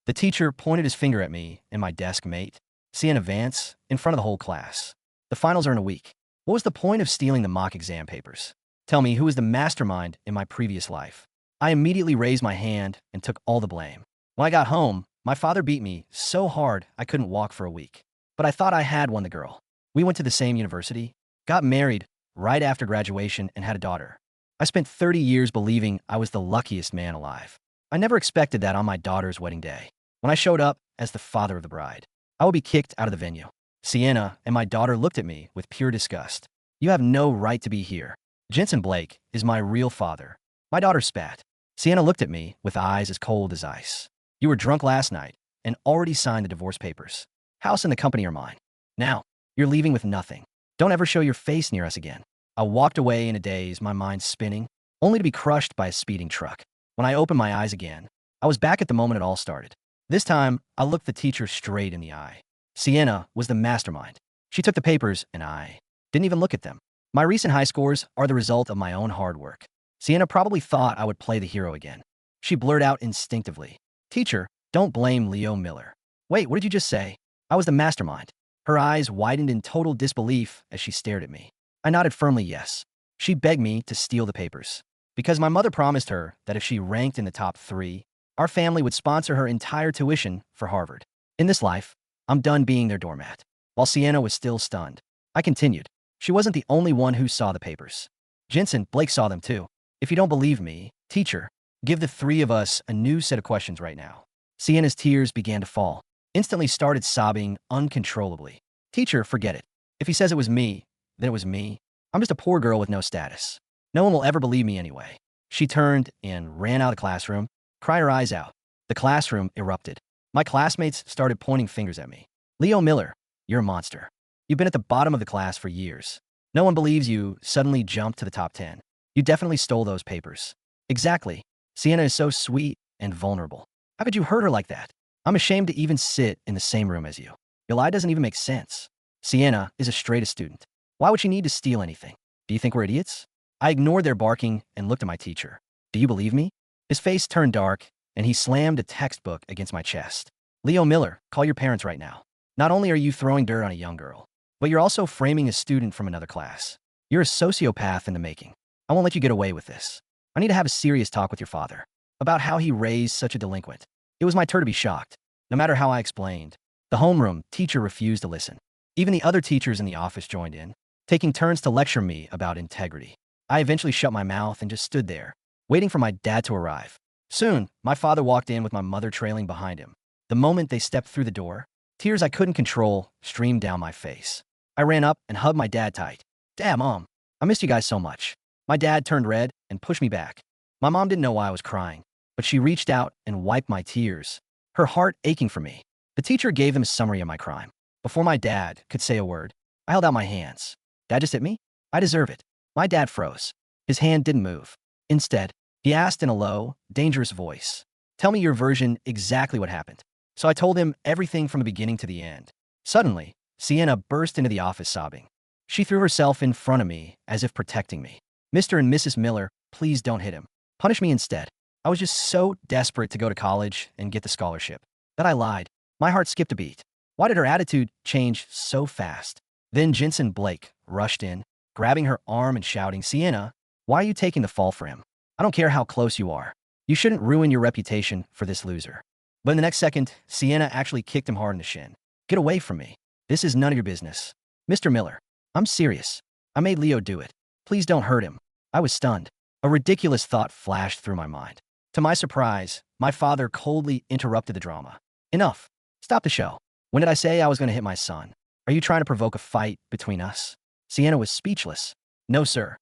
The teacher pointed his finger at me and my desk mate, Sienna Vance, in front of the whole class. The finals are in a week. What was the point of stealing the mock exam papers? Tell me who was the mastermind in my previous life. I immediately raised my hand and took all the blame. When I got home, my father beat me so hard I couldn't walk for a week. But I thought I had won the girl. We went to the same university, got married right after graduation, and had a daughter. I spent 30 years believing I was the luckiest man alive. I never expected that on my daughter's wedding day. When I showed up as the father of the bride, I would be kicked out of the venue. Sienna and my daughter looked at me with pure disgust. You have no right to be here. Jensen Blake is my real father. My daughter spat. Sienna looked at me with eyes as cold as ice. You were drunk last night and already signed the divorce papers. House and the company are mine. Now, you're leaving with nothing. Don't ever show your face near us again. I walked away in a daze, my mind spinning, only to be crushed by a speeding truck. When I opened my eyes again, I was back at the moment it all started. This time, I looked the teacher straight in the eye. Sienna was the mastermind. She took the papers, and I didn't even look at them. My recent high scores are the result of my own hard work. Sienna probably thought I would play the hero again. She blurted out instinctively, "Teacher, don't blame Leo Miller." Wait, what did you just say? I was the mastermind. Her eyes widened in total disbelief as she stared at me. I nodded firmly yes. She begged me to steal the papers, because my mother promised her that if she ranked in the top 3, our family would sponsor her entire tuition for Harvard. In this life, I'm done being their doormat. While Sienna was still stunned, I continued. She wasn't the only one who saw the papers. Jensen Blake saw them too. If you don't believe me, teacher, give the 3 of us a new set of questions right now. Sienna's tears began to fall. Instantly started sobbing uncontrollably. Teacher, forget it. If he says it was me, then it was me. I'm just a poor girl with no status. No one will ever believe me anyway. She turned and ran out of the classroom, cried her eyes out. The classroom erupted. My classmates started pointing fingers at me. Leo Miller, you're a monster. You've been at the bottom of the class for years. No one believes you suddenly jumped to the top 10. You definitely stole those papers. Exactly. Sienna is so sweet and vulnerable. How could you hurt her like that? I'm ashamed to even sit in the same room as you. Your lie doesn't even make sense. Sienna is a straight student. Why would she need to steal anything? Do you think we're idiots? I ignored their barking and looked at my teacher. Do you believe me? His face turned dark, and he slammed a textbook against my chest. Leo Miller, call your parents right now. Not only are you throwing dirt on a young girl, but you're also framing a student from another class. You're a sociopath in the making. I won't let you get away with this. I need to have a serious talk with your father about how he raised such a delinquent. It was my turn to be shocked. No matter how I explained, the homeroom teacher refused to listen. Even the other teachers in the office joined in, taking turns to lecture me about integrity. I eventually shut my mouth and just stood there, waiting for my dad to arrive. Soon, my father walked in with my mother trailing behind him. The moment they stepped through the door, tears I couldn't control streamed down my face. I ran up and hugged my dad tight. Dad, Mom, I missed you guys so much. My dad turned red and pushed me back. My mom didn't know why I was crying, but she reached out and wiped my tears, her heart aching for me. The teacher gave them a summary of my crime. Before my dad could say a word, I held out my hands. Dad just hit me? I deserve it. My dad froze. His hand didn't move. Instead, he asked in a low, dangerous voice, "Tell me your version, exactly what happened." So I told him everything from the beginning to the end. Suddenly, Sienna burst into the office sobbing. She threw herself in front of me as if protecting me. "Mr. and Mrs. Miller, please don't hit him. Punish me instead. I was just so desperate to go to college and get the scholarship that I lied." My heart skipped a beat. Why did her attitude change so fast? Then Jensen Blake rushed in, grabbing her arm and shouting, "Sienna, why are you taking the fall for him? I don't care how close you are. You shouldn't ruin your reputation for this loser." But in the next second, Sienna actually kicked him hard in the shin. "Get away from me. This is none of your business." "Mr. Miller, I'm serious. I made Leo do it. Please don't hurt him." I was stunned. A ridiculous thought flashed through my mind. To my surprise, my father coldly interrupted the drama. "Enough. Stop the show. When did I say I was going to hit my son? Are you trying to provoke a fight between us?" Sienna was speechless. "No, sir.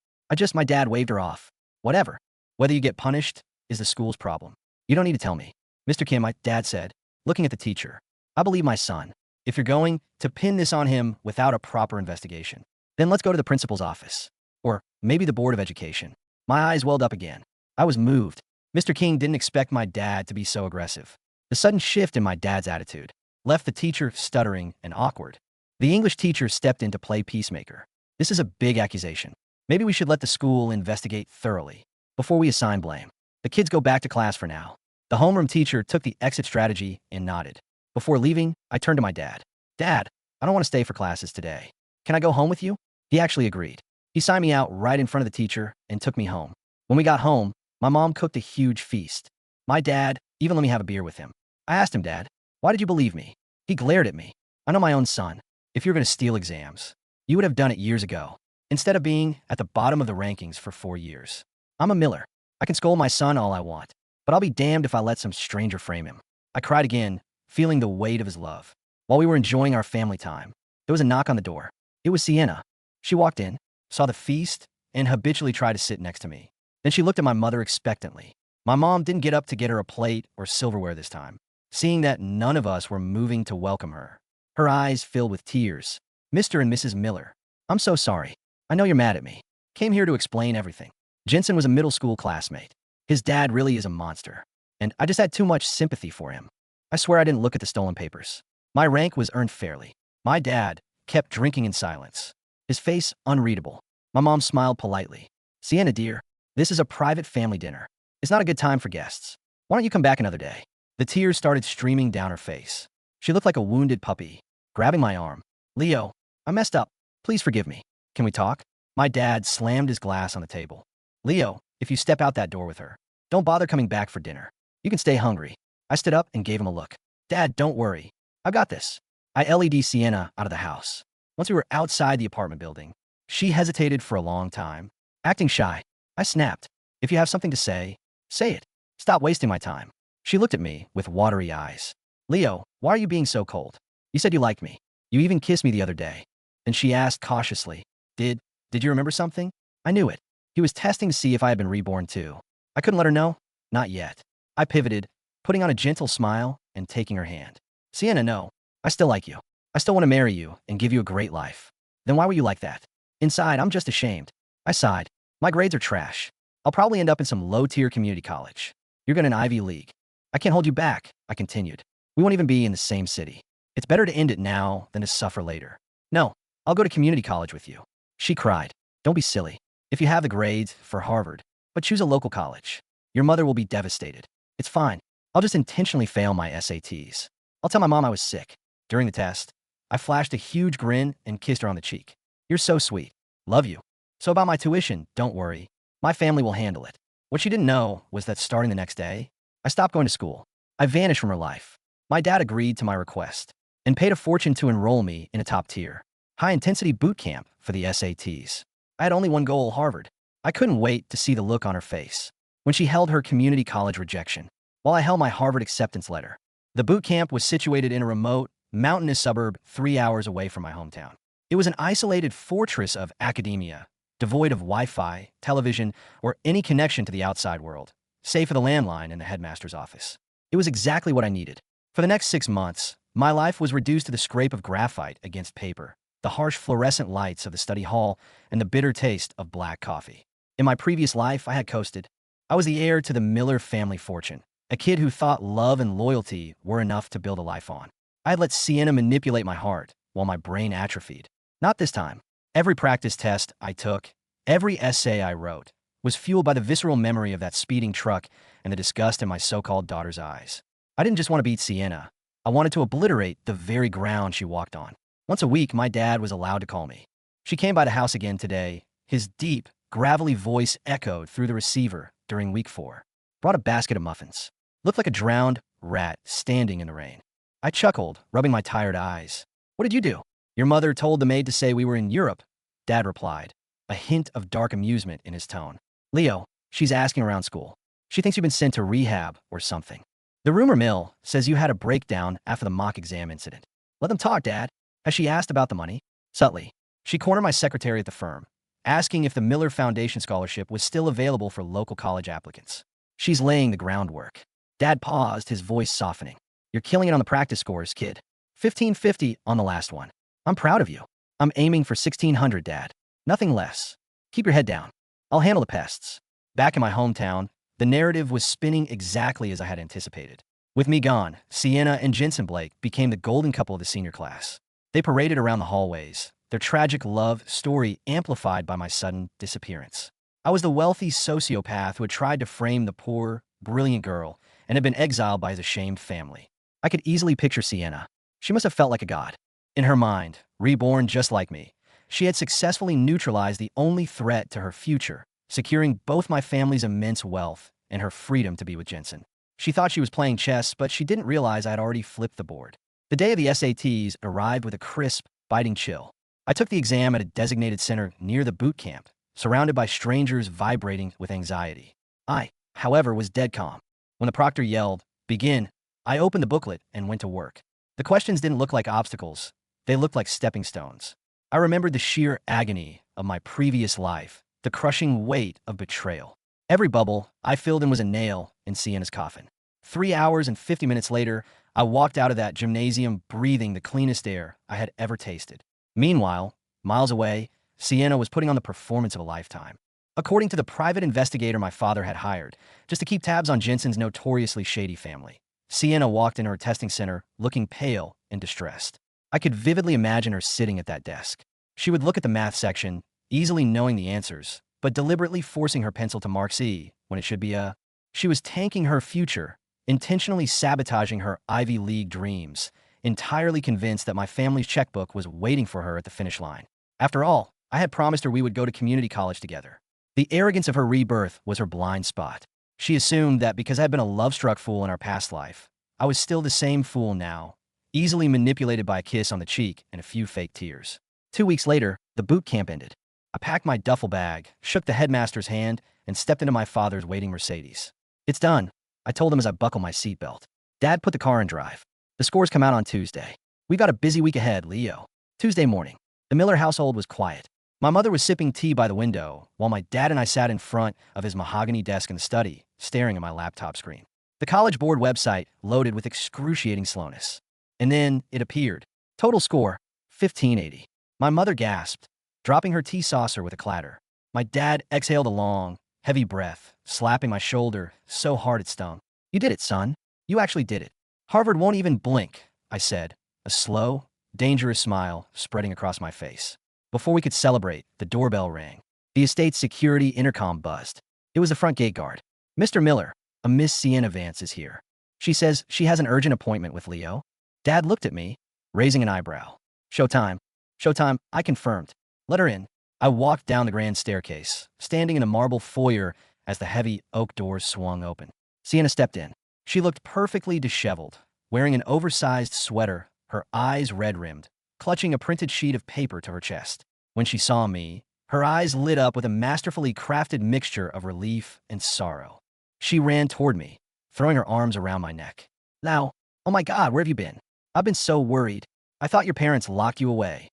My dad waved her off. Whatever. Whether you get punished is the school's problem. You don't need to tell me." "Mr. Kim," my dad said, looking at the teacher, "I believe my son. If you're going to pin this on him without a proper investigation, then let's go to the principal's office. Or maybe the Board of Education." My eyes welled up again. I was moved. Mr. King didn't expect my dad to be so aggressive. The sudden shift in my dad's attitude left the teacher stuttering and awkward. The English teacher stepped in to play peacemaker. "This is a big accusation. Maybe we should let the school investigate thoroughly before we assign blame. The kids go back to class for now." The homeroom teacher took the exit strategy and nodded. Before leaving, I turned to my dad. Dad, I don't want to stay for classes today. Can I go home with you? He actually agreed. He signed me out right in front of the teacher and took me home. When we got home, my mom cooked a huge feast. My dad even let me have a beer with him. I asked him, Dad, why did you believe me? He glared at me. I know my own son. If you're going to steal exams, you would have done it years ago, instead of being at the bottom of the rankings for 4 years. I'm a Miller. I can scold my son all I want, but I'll be damned if I let some stranger frame him. I cried again, feeling the weight of his love. While we were enjoying our family time, there was a knock on the door. It was Sienna. She walked in, saw the feast, and habitually tried to sit next to me. Then she looked at my mother expectantly. My mom didn't get up to get her a plate or silverware this time. Seeing that none of us were moving to welcome her, her eyes filled with tears. Mr. and Mrs. Miller, I'm so sorry. I know you're mad at me. Came here to explain everything. Jensen was a middle school classmate. His dad really is a monster, and I just had too much sympathy for him. I swear I didn't look at the stolen papers. My rank was earned fairly. My dad kept drinking in silence, his face unreadable. My mom smiled politely. Sienna, dear, this is a private family dinner. It's not a good time for guests. Why don't you come back another day? The tears started streaming down her face. She looked like a wounded puppy, grabbing my arm. Leo, I messed up. Please forgive me. Can we talk? My dad slammed his glass on the table. Leo, if you step out that door with her, don't bother coming back for dinner. You can stay hungry. I stood up and gave him a look. Dad, don't worry. I've got this. I LED Sienna out of the house. Once we were outside the apartment building, she hesitated for a long time. Acting shy, I snapped. If you have something to say it. Stop wasting my time. She looked at me with watery eyes. Leo, why are you being so cold? You said you liked me. You even kissed me the other day. Then she asked cautiously, Did you remember something? I knew it. He was testing to see if I had been reborn too. I couldn't let her know. Not yet. I pivoted, putting on a gentle smile and taking her hand. Sienna, no. I still like you. I still want to marry you and give you a great life. Then why were you like that? Inside, I'm just ashamed. I sighed. My grades are trash. I'll probably end up in some low-tier community college. You're going to an Ivy League. I can't hold you back, I continued. We won't even be in the same city. It's better to end it now than to suffer later. No, I'll go to community college with you. She cried. Don't be silly. If you have the grades for Harvard, but choose a local college, your mother will be devastated. It's fine. I'll just intentionally fail my SATs. I'll tell my mom I was sick. During the test, I flashed a huge grin and kissed her on the cheek. You're so sweet. Love you. So about my tuition, don't worry. My family will handle it. What she didn't know was that starting the next day, I stopped going to school. I vanished from her life. My dad agreed to my request and paid a fortune to enroll me in a top-tier, high-intensity boot camp for the SATs. I had only one goal, Harvard. I couldn't wait to see the look on her face when she held her community college rejection, while I held my Harvard acceptance letter. The boot camp was situated in a remote, mountainous suburb 3 hours away from my hometown. It was an isolated fortress of academia, devoid of Wi-Fi, television, or any connection to the outside world, save for the landline in the headmaster's office. It was exactly what I needed. For the next 6 months, my life was reduced to the scrape of graphite against paper, the harsh fluorescent lights of the study hall, and the bitter taste of black coffee. In my previous life, I had coasted. I was the heir to the Miller family fortune, a kid who thought love and loyalty were enough to build a life on. I had let Sienna manipulate my heart while my brain atrophied. Not this time. Every practice test I took, every essay I wrote, was fueled by the visceral memory of that speeding truck and the disgust in my so-called daughter's eyes. I didn't just want to beat Sienna. I wanted to obliterate the very ground she walked on. Once a week, my dad was allowed to call me. She came by the house again today. His deep, gravelly voice echoed through the receiver during week 4. Brought a basket of muffins. Looked like a drowned rat standing in the rain. I chuckled, rubbing my tired eyes. What did you do? Your mother told the maid to say we were in Europe, Dad replied, a hint of dark amusement in his tone. Leo, she's asking around school. She thinks you've been sent to rehab or something. The rumor mill says you had a breakdown after the mock exam incident. Let them talk, Dad. Has she asked about the money? Subtly, she cornered my secretary at the firm, asking if the Miller Foundation scholarship was still available for local college applicants. She's laying the groundwork. Dad paused, his voice softening. You're killing it on the practice scores, kid. 1550 on the last one. I'm proud of you. I'm aiming for 1600, Dad. Nothing less. Keep your head down. I'll handle the pests. Back in my hometown, the narrative was spinning exactly as I had anticipated. With me gone, Sienna and Jensen Blake became the golden couple of the senior class. They paraded around the hallways, their tragic love story amplified by my sudden disappearance. I was the wealthy sociopath who had tried to frame the poor, brilliant girl and had been exiled by his ashamed family. I could easily picture Sienna. She must have felt like a god. In her mind, reborn just like me, she had successfully neutralized the only threat to her future, securing both my family's immense wealth and her freedom to be with Jensen. She thought she was playing chess, but she didn't realize I had already flipped the board. The day of the SATs arrived with a crisp, biting chill. I took the exam at a designated center near the boot camp, surrounded by strangers vibrating with anxiety. I, however, was dead calm. When the proctor yelled, "Begin," I opened the booklet and went to work. The questions didn't look like obstacles. They looked like stepping stones. I remembered the sheer agony of my previous life, the crushing weight of betrayal. Every bubble I filled in was a nail in Sienna's coffin. 3 hours and 50 minutes later, I walked out of that gymnasium breathing the cleanest air I had ever tasted. Meanwhile, miles away, Sienna was putting on the performance of a lifetime. According to the private investigator my father had hired, just to keep tabs on Jensen's notoriously shady family, Sienna walked into her testing center looking pale and distressed. I could vividly imagine her sitting at that desk. She would look at the math section, easily knowing the answers, but deliberately forcing her pencil to mark C when it should be a. She was tanking her future, intentionally sabotaging her Ivy League dreams, entirely convinced that my family's checkbook was waiting for her at the finish line. After all, I had promised her we would go to community college together. The arrogance of her rebirth was her blind spot. She assumed that because I had been a love-struck fool in our past life, I was still the same fool now, easily manipulated by a kiss on the cheek and a few fake tears. 2 weeks later, the boot camp ended. I packed my duffel bag, shook the headmaster's hand, and stepped into my father's waiting Mercedes. "It's done," I told him as I buckled my seatbelt. Dad put the car in drive. "The scores come out on Tuesday. We've got a busy week ahead, Leo." Tuesday morning. The Miller household was quiet. My mother was sipping tea by the window, while my dad and I sat in front of his mahogany desk in the study, staring at my laptop screen. The College Board website loaded with excruciating slowness. And then it appeared. Total score, 1580. My mother gasped, dropping her tea saucer with a clatter. My dad exhaled a long, heavy breath, slapping my shoulder so hard it stung. "You did it, son. You actually did it. Harvard won't even blink," I said, a slow, dangerous smile spreading across my face. Before we could celebrate, the doorbell rang. The estate's security intercom buzzed. It was the front gate guard. "Mr. Miller, a Miss Sienna Vance is here. She says she has an urgent appointment with Leo." Dad looked at me, raising an eyebrow. "Showtime. Showtime," I confirmed. "Let her in." I walked down the grand staircase, standing in a marble foyer as the heavy oak doors swung open. Sienna stepped in. She looked perfectly disheveled, wearing an oversized sweater, her eyes red-rimmed, clutching a printed sheet of paper to her chest. When she saw me, her eyes lit up with a masterfully crafted mixture of relief and sorrow. She ran toward me, throwing her arms around my neck. "Now, oh my God, where have you been? I've been so worried. I thought your parents locked you away."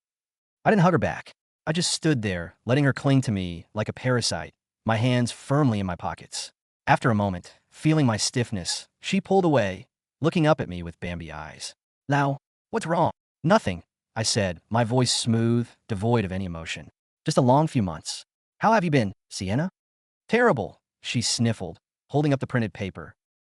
I didn't hug her back. I just stood there, letting her cling to me like a parasite, my hands firmly in my pockets. After a moment, feeling my stiffness, she pulled away, looking up at me with Bambi eyes. "Now, what's wrong?" "Nothing," I said, my voice smooth, devoid of any emotion. "Just a long few months." "How have you been, Sienna?" "Terrible," she sniffled, holding up the printed paper.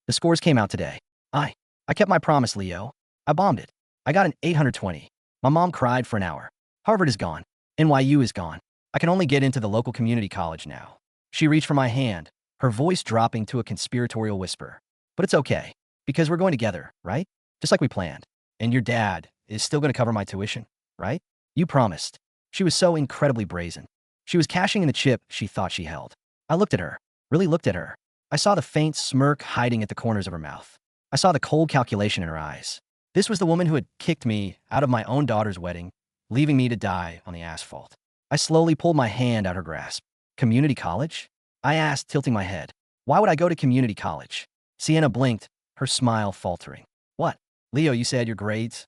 "The scores came out today. I kept my promise, Leo. I bombed it. I got an 820. My mom cried for an hour. Harvard is gone. NYU is gone. I can only get into the local community college now." She reached for my hand, her voice dropping to a conspiratorial whisper. "But it's okay, because we're going together, right? Just like we planned. And your dad is still going to cover my tuition, right? You promised." She was so incredibly brazen. She was cashing in the chip she thought she held. I looked at her, really looked at her. I saw the faint smirk hiding at the corners of her mouth. I saw the cold calculation in her eyes. This was the woman who had kicked me out of my own daughter's wedding, leaving me to die on the asphalt. I slowly pulled my hand out her grasp. "Community college?" I asked, tilting my head. "Why would I go to community college?" Sienna blinked, her smile faltering. "What? Leo, you said your grades?"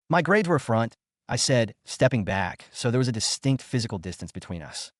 "My grades were a front," I said, stepping back, so there was a distinct physical distance between us.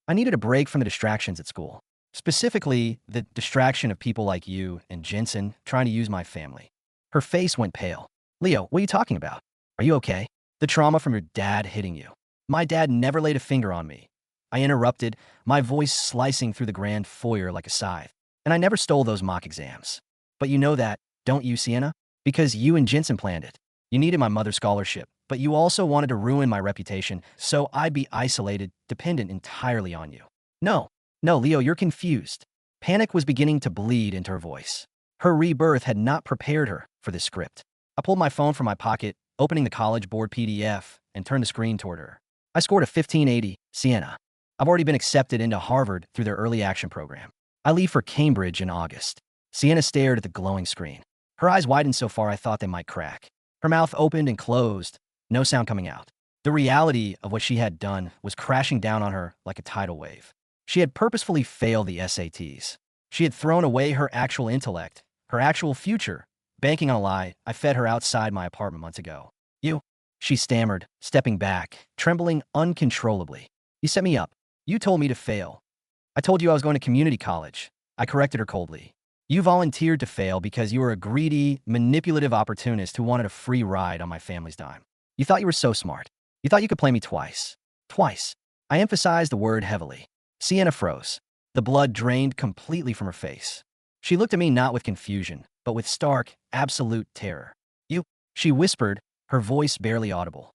"I needed a break from the distractions at school. Specifically, the distraction of people like you and Jensen trying to use my family." Her face went pale. "Leo, what are you talking about? Are you okay? The trauma from your dad hitting you." "My dad never laid a finger on me," I interrupted, my voice slicing through the grand foyer like a scythe. "And I never stole those mock exams. But you know that, don't you, Sienna? Because you and Jensen planned it. You needed my mother's scholarship, but you also wanted to ruin my reputation, so I'd be isolated, dependent entirely on you." No, Leo, you're confused." Panic was beginning to bleed into her voice. Her rebirth had not prepared her for this script. I pulled my phone from my pocket, opening the College Board PDF, and turned the screen toward her. I scored a 1580, Sienna. I've already been accepted into Harvard through their early action program. I leave for Cambridge in August. Sienna stared at the glowing screen. Her eyes widened so far I thought they might crack. Her mouth opened and closed, no sound coming out. The reality of what she had done was crashing down on her like a tidal wave. She had purposefully failed the SATs. She had thrown away her actual intellect, her actual future, banking on a lie I fed her outside my apartment months ago. You, she stammered, stepping back, trembling uncontrollably. You set me up. You told me to fail. I told you I was going to community college. I corrected her coldly. You volunteered to fail because you were a greedy, manipulative opportunist who wanted a free ride on my family's dime. You thought you were so smart. You thought you could play me twice. Twice. I emphasized the word heavily. Sienna froze. The blood drained completely from her face. She looked at me not with confusion, but with stark, absolute terror. You, she whispered, her voice barely audible.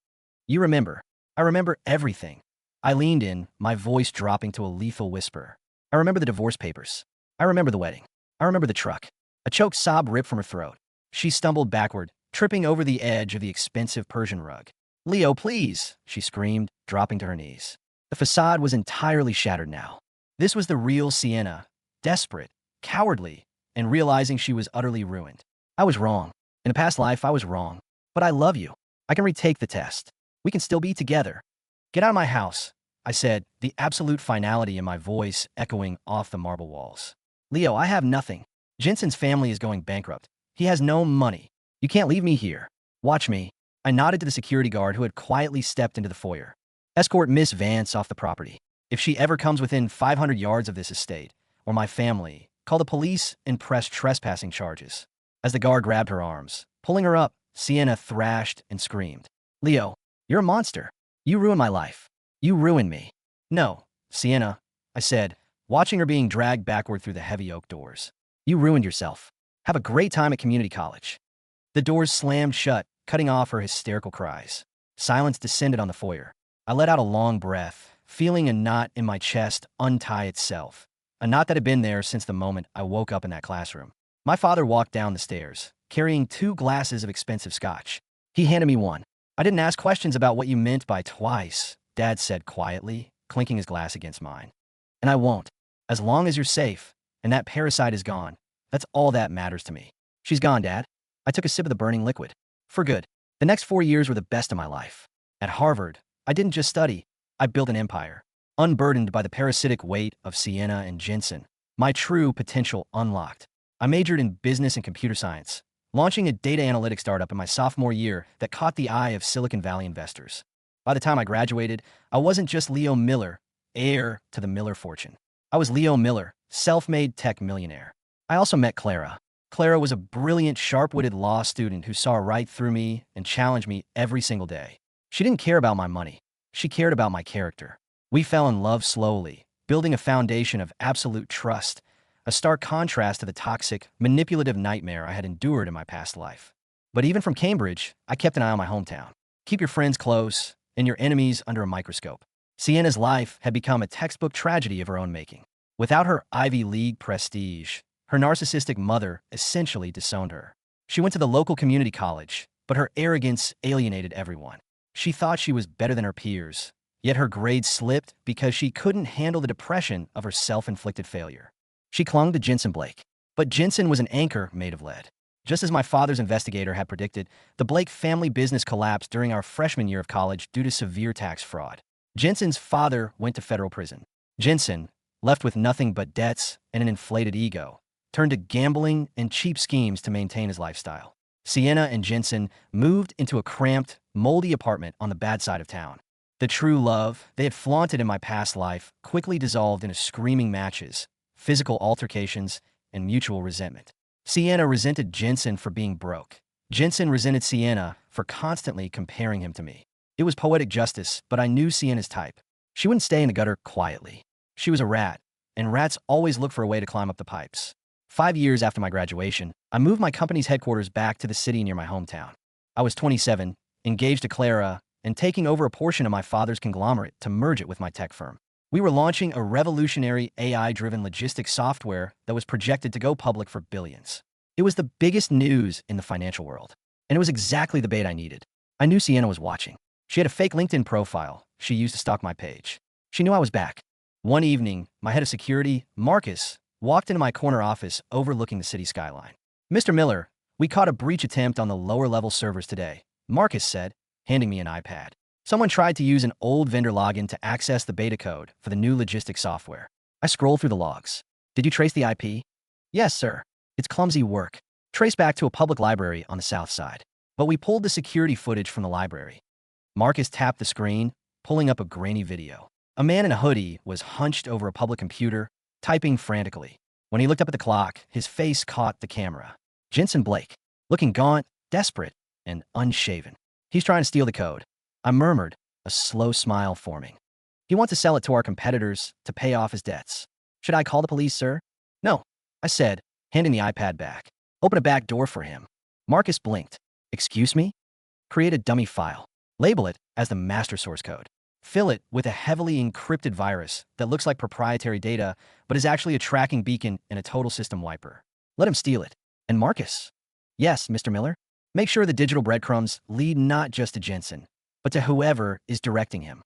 You remember. I remember everything. I leaned in, my voice dropping to a lethal whisper. I remember the divorce papers. I remember the wedding. I remember the truck. A choked sob ripped from her throat. She stumbled backward, tripping over the edge of the expensive Persian rug. Leo, please, she screamed, dropping to her knees. The facade was entirely shattered now. This was the real Sienna, desperate, cowardly, and realizing she was utterly ruined. I was wrong. In a past life, I was wrong. But I love you. I can retake the test. We can still be together. Get out of my house, I said, the absolute finality in my voice echoing off the marble walls. Leo, I have nothing. Jensen's family is going bankrupt. He has no money. You can't leave me here. Watch me. I nodded to the security guard who had quietly stepped into the foyer. Escort Miss Vance off the property. If she ever comes within 500 yards of this estate, or my family, call the police and press trespassing charges. As the guard grabbed her arms, pulling her up, Sienna thrashed and screamed. Leo, you're a monster. You ruined my life. You ruined me. No, Sienna, I said, watching her being dragged backward through the heavy oak doors. You ruined yourself. Have a great time at community college. The doors slammed shut, cutting off her hysterical cries. Silence descended on the foyer. I let out a long breath, feeling a knot in my chest untie itself. A knot that had been there since the moment I woke up in that classroom. My father walked down the stairs, carrying 2 glasses of expensive scotch. He handed me one. I didn't ask questions about what you meant by twice, Dad said quietly, clinking his glass against mine. And I won't. As long as you're safe, and that parasite is gone, that's all that matters to me. She's gone, Dad. I took a sip of the burning liquid. For good. The next 4 years were the best of my life. At Harvard, I didn't just study. I built an empire. Unburdened by the parasitic weight of Sienna and Jensen, my true potential unlocked. I majored in business and computer science, launching a data analytics startup in my sophomore year that caught the eye of Silicon Valley investors. By the time I graduated, I wasn't just Leo Miller, heir to the Miller fortune. I was Leo Miller, self-made tech millionaire. I also met Clara. Clara was a brilliant, sharp-witted law student who saw right through me and challenged me every single day. She didn't care about my money. She cared about my character. We fell in love slowly, building a foundation of absolute trust, a stark contrast to the toxic, manipulative nightmare I had endured in my past life. But even from Cambridge, I kept an eye on my hometown. Keep your friends close and your enemies under a microscope. Sienna's life had become a textbook tragedy of her own making. Without her Ivy League prestige, her narcissistic mother essentially disowned her. She went to the local community college, but her arrogance alienated everyone. She thought she was better than her peers, yet her grades slipped because she couldn't handle the depression of her self-inflicted failure. She clung to Jensen Blake, but Jensen was an anchor made of lead. Just as my father's investigator had predicted, the Blake family business collapsed during our freshman year of college due to severe tax fraud. Jensen's father went to federal prison. Jensen, left with nothing but debts and an inflated ego, turned to gambling and cheap schemes to maintain his lifestyle. Sienna and Jensen moved into a cramped, moldy apartment on the bad side of town. The true love they had flaunted in my past life quickly dissolved into screaming matches, physical altercations, and mutual resentment. Sienna resented Jensen for being broke. Jensen resented Sienna for constantly comparing him to me. It was poetic justice, but I knew Sienna's type. She wouldn't stay in the gutter quietly. She was a rat, and rats always look for a way to climb up the pipes. 5 years after my graduation, I moved my company's headquarters back to the city near my hometown. I was 27, engaged to Clara, and taking over a portion of my father's conglomerate to merge it with my tech firm. We were launching a revolutionary AI-driven logistics software that was projected to go public for billions. It was the biggest news in the financial world, and it was exactly the bait I needed. I knew Sienna was watching. She had a fake LinkedIn profile she used to stalk my page. She knew I was back. One evening, my head of security, Marcus, walked into my corner office overlooking the city skyline. "Mr. Miller, we caught a breach attempt on the lower-level servers today," Marcus said, handing me an iPad. "Someone tried to use an old vendor login to access the beta code for the new logistics software." I scrolled through the logs. "Did you trace the IP?" "Yes, sir. It's clumsy work. Traced back to a public library on the south side. But we pulled the security footage from the library." Marcus tapped the screen, pulling up a grainy video. A man in a hoodie was hunched over a public computer, typing frantically. When he looked up at the clock, his face caught the camera. Jensen Blake, looking gaunt, desperate, and unshaven. "He's trying to steal the code," I murmured, a slow smile forming. "He wants to sell it to our competitors to pay off his debts." "Should I call the police, sir?" "No," I said, handing the iPad back. "Open a back door for him." Marcus blinked. "Excuse me?" "Create a dummy file. Label it as the master source code. Fill it with a heavily encrypted virus that looks like proprietary data, but is actually a tracking beacon and a total system wiper. Let him steal it." "And Marcus?" "Yes, Mr. Miller. Make sure the digital breadcrumbs lead not just to Jensen, but to whoever is directing him."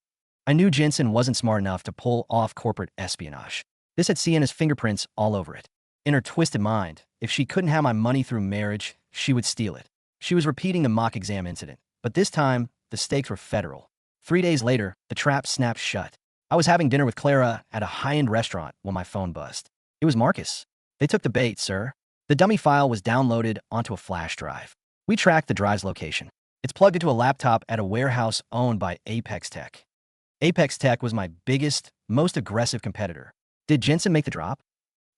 I knew Jensen wasn't smart enough to pull off corporate espionage. This had Sienna's fingerprints all over it. In her twisted mind, if she couldn't have my money through marriage, she would steal it. She was repeating the mock exam incident, but this time, the stakes were federal. 3 days later, the trap snapped shut. I was having dinner with Clara at a high-end restaurant when my phone buzzed. It was Marcus. "They took the bait, sir." The dummy file was downloaded onto a flash drive. We tracked the drive's location. It's plugged into a laptop at a warehouse owned by Apex Tech. Apex Tech was my biggest, most aggressive competitor. "Did Jensen make the drop?"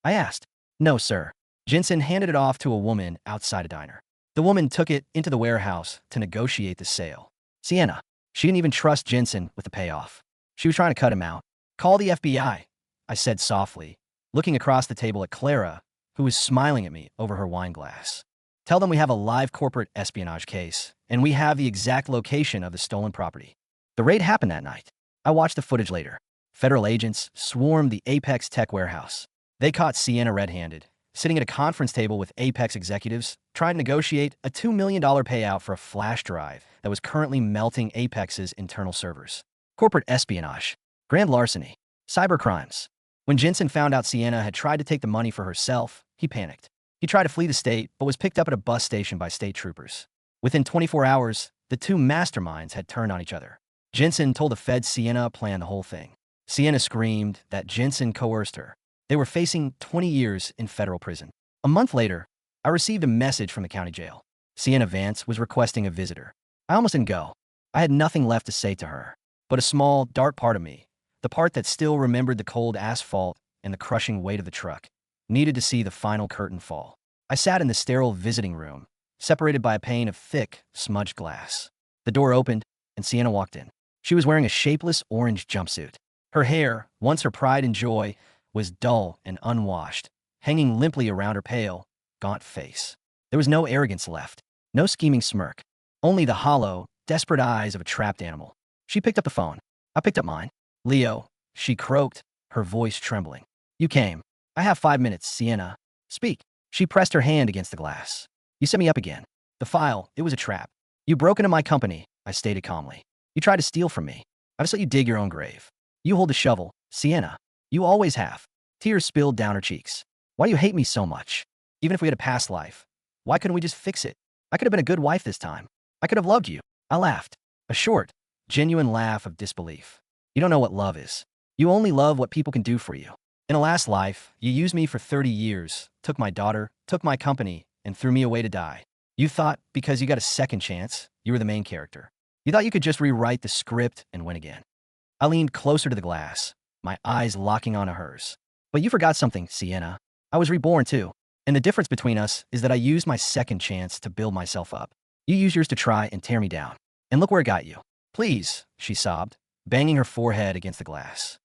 I asked. "No, sir." Jensen handed it off to a woman outside a diner. The woman took it into the warehouse to negotiate the sale. Sienna. She didn't even trust Jensen with the payoff. She was trying to cut him out. "Call the FBI," I said softly, looking across the table at Clara, who was smiling at me over her wine glass. "Tell them we have a live corporate espionage case, and we have the exact location of the stolen property." The raid happened that night. I watched the footage later. Federal agents swarmed the Apex Tech warehouse. They caught Sienna red-handed, sitting at a conference table with Apex executives, trying to negotiate a $2 million payout for a flash drive that was currently melting Apex's internal servers. Corporate espionage, grand larceny, cybercrimes. When Jensen found out Sienna had tried to take the money for herself, he panicked. He tried to flee the state, but was picked up at a bus station by state troopers. Within 24 hours, the two masterminds had turned on each other. Jensen told the feds Sienna planned the whole thing. Sienna screamed that Jensen coerced her. They were facing 20 years in federal prison. A month later, I received a message from the county jail. Sienna Vance was requesting a visitor. I almost didn't go. I had nothing left to say to her. But a small, dark part of me, the part that still remembered the cold asphalt and the crushing weight of the truck, needed to see the final curtain fall. I sat in the sterile visiting room, separated by a pane of thick, smudged glass. The door opened, and Sienna walked in. She was wearing a shapeless orange jumpsuit. Her hair, once her pride and joy, was dull and unwashed, hanging limply around her pale, gaunt face. There was no arrogance left, no scheming smirk, only the hollow, desperate eyes of a trapped animal. She picked up the phone. I picked up mine. "Leo," she croaked, her voice trembling. "You came. I have 5 minutes, Sienna. Speak." She pressed her hand against the glass. "You set me up again. The file, it was a trap. You broke into my company," I stated calmly. "You tried to steal from me. I just let you dig your own grave. You hold the shovel, Sienna. You always have." Tears spilled down her cheeks. "Why do you hate me so much? Even if we had a past life, why couldn't we just fix it? I could have been a good wife this time. I could have loved you." I laughed. A short, genuine laugh of disbelief. "You don't know what love is. You only love what people can do for you. In a last life, you used me for 30 years, took my daughter, took my company, and threw me away to die. You thought, because you got a second chance, you were the main character. You thought you could just rewrite the script and win again." I leaned closer to the glass, my eyes locking onto hers. "But you forgot something, Sienna. I was reborn too. And the difference between us is that I used my second chance to build myself up. You used yours to try and tear me down. And look where it got you." "Please," she sobbed, banging her forehead against the glass.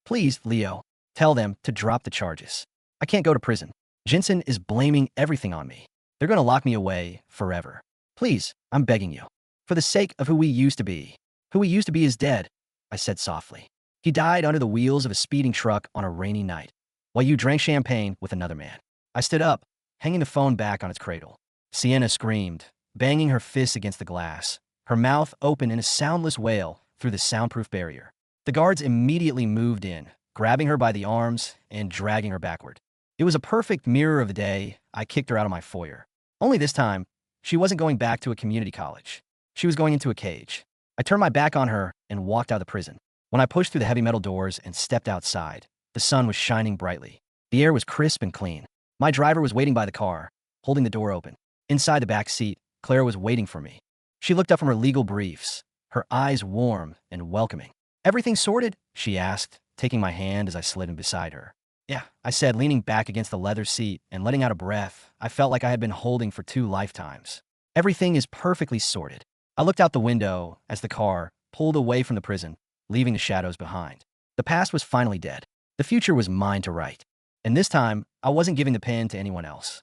"Please, Leo, tell them to drop the charges. I can't go to prison. Jensen is blaming everything on me. They're going to lock me away forever. Please, I'm begging you. For the sake of who we used to be. Who we used to be is dead," I said softly. "He died under the wheels of a speeding truck on a rainy night, while you drank champagne with another man." I stood up, hanging the phone back on its cradle. Sienna screamed, banging her fists against the glass, her mouth open in a soundless wail through the soundproof barrier. The guards immediately moved in, grabbing her by the arms and dragging her backward. It was a perfect mirror of the day I kicked her out of my foyer. Only this time, she wasn't going back to a community college. She was going into a cage. I turned my back on her and walked out of the prison. When I pushed through the heavy metal doors and stepped outside, the sun was shining brightly. The air was crisp and clean. My driver was waiting by the car, holding the door open. Inside the back seat, Clara was waiting for me. She looked up from her legal briefs, her eyes warm and welcoming. "Everything sorted?" she asked, taking my hand as I slid in beside her. "Yeah," I said, leaning back against the leather seat and letting out a breath I felt like I had been holding for 2 lifetimes. "Everything is perfectly sorted." I looked out the window as the car pulled away from the prison, leaving the shadows behind. The past was finally dead. The future was mine to write. And this time, I wasn't giving the pen to anyone else.